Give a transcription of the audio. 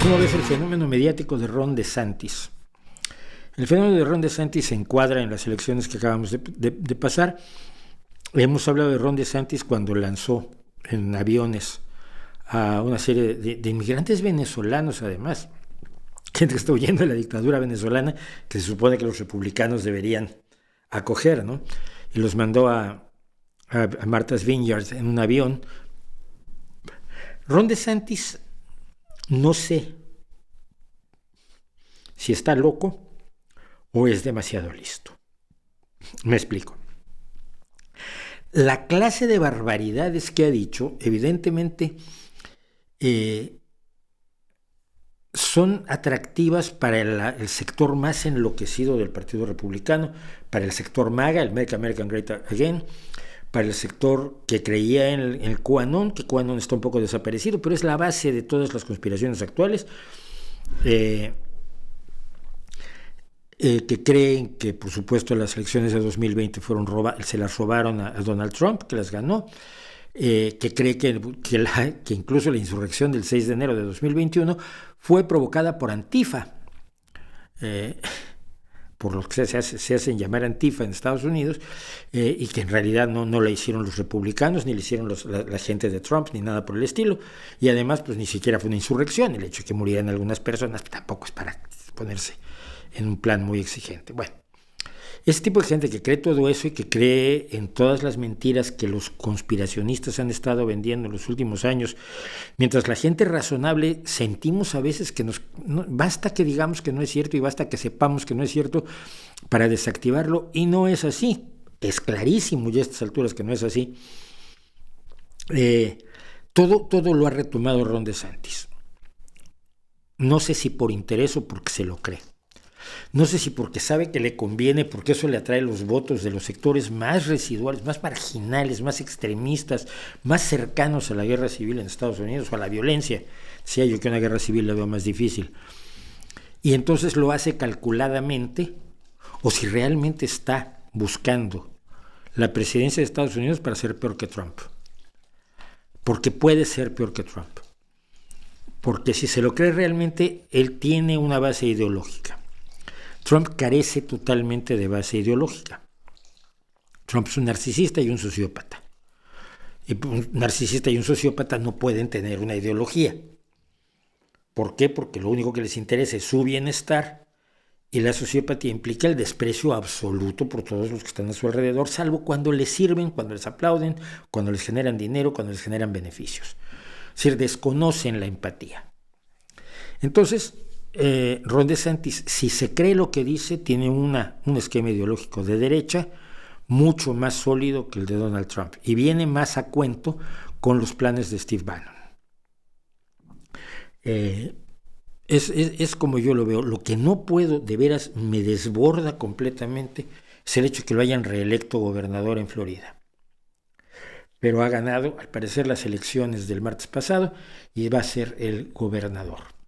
¿Cómo ves el fenómeno mediático de Ron DeSantis? El fenómeno de Ron DeSantis se encuadra en las elecciones que acabamos de pasar. Hemos hablado de Ron DeSantis cuando lanzó en aviones a una serie de inmigrantes venezolanos, además, gente que está huyendo de la dictadura venezolana, que se supone que los republicanos deberían acoger, ¿no? Y los mandó a Martha's Vineyard en un avión. Ron DeSantis, no sé si está loco o es demasiado listo. Me explico. La clase de barbaridades que ha dicho, evidentemente, son atractivas para el sector más enloquecido del Partido Republicano, para el sector MAGA, el Make America Great Again, para el sector que creía en el QAnon, que QAnon está un poco desaparecido, pero es la base de todas las conspiraciones actuales, que creen que, por supuesto, las elecciones de 2020 se las robaron a Donald Trump, que las ganó, que cree que incluso la insurrección del 6 de enero de 2021 fue provocada por Antifa, por lo que se hacen llamar Antifa en Estados Unidos, y que en realidad no la hicieron los republicanos, ni la hicieron la gente de Trump, ni nada por el estilo, y además pues ni siquiera fue una insurrección. El hecho de que murieran algunas personas tampoco es para ponerse en un plan muy exigente. Bueno, ese tipo de gente que cree todo eso y que cree en todas las mentiras que los conspiracionistas han estado vendiendo en los últimos años, mientras la gente razonable sentimos a veces que basta que digamos que no es cierto y basta que sepamos que no es cierto para desactivarlo, y no es así. Es clarísimo ya a estas alturas que no es así. Todo lo ha retomado Ron DeSantis. No sé si por interés o porque se lo cree. No sé si porque sabe que le conviene, porque eso le atrae los votos de los sectores más residuales, más marginales, más extremistas, más cercanos a la guerra civil en Estados Unidos o a la violencia. Decía yo que una guerra civil la veo más difícil. Y entonces lo hace calculadamente, o si realmente está buscando la presidencia de Estados Unidos para ser peor que Trump. Porque puede ser peor que Trump. Porque si se lo cree realmente, él tiene una base ideológica. Trump carece totalmente de base ideológica. Trump es un narcisista y un sociópata. Y un narcisista y un sociópata no pueden tener una ideología. ¿Por qué? Porque lo único que les interesa es su bienestar, y la sociopatía implica el desprecio absoluto por todos los que están a su alrededor, salvo cuando les sirven, cuando les aplauden, cuando les generan dinero, cuando les generan beneficios. Es decir, desconocen la empatía. Entonces, Ron DeSantis, si se cree lo que dice, tiene un esquema ideológico de derecha mucho más sólido que el de Donald Trump, y viene más a cuento con los planes de Steve Bannon. Es como yo lo veo. Lo que no puedo, de veras me desborda completamente, es el hecho de que lo hayan reelecto gobernador en Florida. Pero ha ganado, al parecer, las elecciones del martes pasado y va a ser el gobernador.